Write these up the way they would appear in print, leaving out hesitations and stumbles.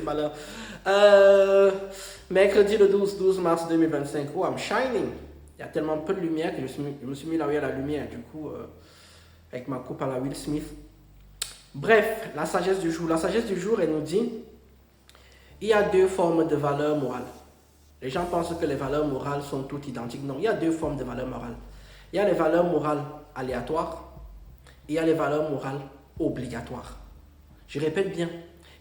Quel malheur. Mercredi le 12 mars 2025. Oh, I'm shining. Il y a tellement peu de lumière que je me suis mis là où il y a la lumière. Du coup, avec ma coupe à la Will Smith. Bref, la sagesse du jour. La sagesse du jour, elle nous dit, il y a deux formes de valeurs morales. Les gens pensent que les valeurs morales sont toutes identiques. Non, il y a deux formes de valeurs morales. Il y a les valeurs morales aléatoires et il y a les valeurs morales obligatoires. Je répète bien,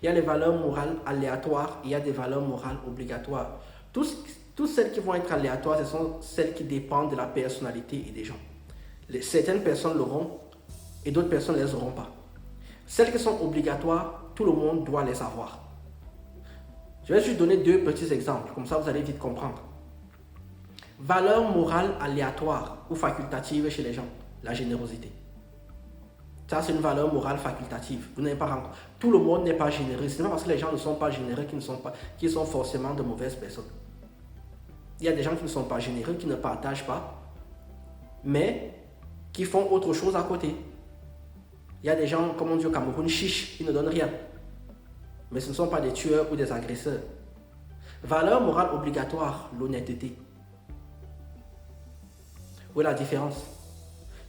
il y a les valeurs morales aléatoires et il y a des valeurs morales obligatoires. Toutes celles qui vont être aléatoires, ce sont celles qui dépendent de la personnalité et des gens. Certaines personnes l'auront et d'autres personnes ne les auront pas. Celles qui sont obligatoires, tout le monde doit les avoir. Je vais juste donner deux petits exemples, comme ça vous allez vite comprendre. Valeur morale aléatoire ou facultative chez les gens, la générosité. Ça, c'est une valeur morale facultative. Vous n'avez pas rencontré. Tout le monde n'est pas généreux. Ce n'est pas parce que les gens ne sont pas généreux qu'ils sont forcément de mauvaises personnes. Il y a des gens qui ne sont pas généreux, qui ne partagent pas, mais qui font autre chose à côté. Il y a des gens, comme on dit au Cameroun, chiches, qui ne donnent rien. Mais ce ne sont pas des tueurs ou des agresseurs. Valeur morale obligatoire, l'honnêteté. Où est la différence?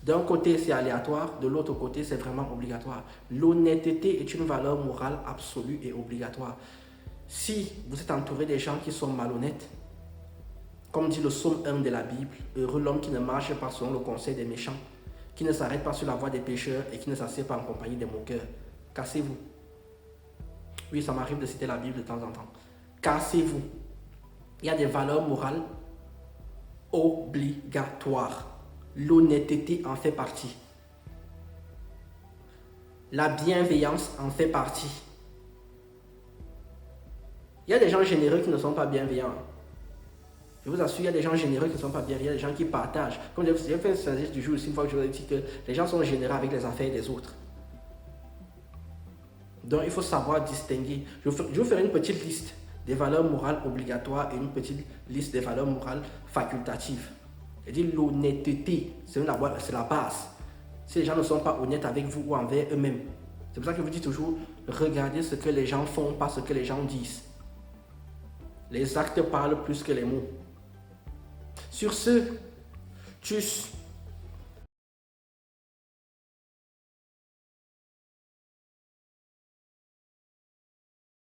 D'un côté, c'est aléatoire, de l'autre côté, c'est vraiment obligatoire. L'honnêteté est une valeur morale absolue et obligatoire. Si vous êtes entouré des gens qui sont malhonnêtes, comme dit le psaume 1 de la Bible, heureux l'homme qui ne marche pas selon le conseil des méchants, qui ne s'arrête pas sur la voie des pécheurs et qui ne s'assied pas en compagnie des moqueurs. Cassez-vous. Oui, ça m'arrive de citer la Bible de temps en temps. Cassez-vous. Il y a des valeurs morales obligatoires. L'honnêteté en fait partie. La bienveillance en fait partie. Il y a des gens généreux qui ne sont pas bienveillants. Je vous assure, il y a des gens généreux qui ne sont pas bienveillants, il y a des gens qui partagent. Comme j'ai fait une stratégie du jour aussi, une fois que je vous ai dit que les gens sont généreux avec les affaires des autres. Donc, il faut savoir distinguer. Je vous ferai une petite liste des valeurs morales obligatoires et une petite liste des valeurs morales facultatives. Je dis l'honnêteté, c'est la base. Si les gens ne sont pas honnêtes avec vous ou envers eux-mêmes, c'est pour ça que je vous dis toujours, regardez ce que les gens font, pas ce que les gens disent. Les actes parlent plus que les mots. Sur ce, tchuss.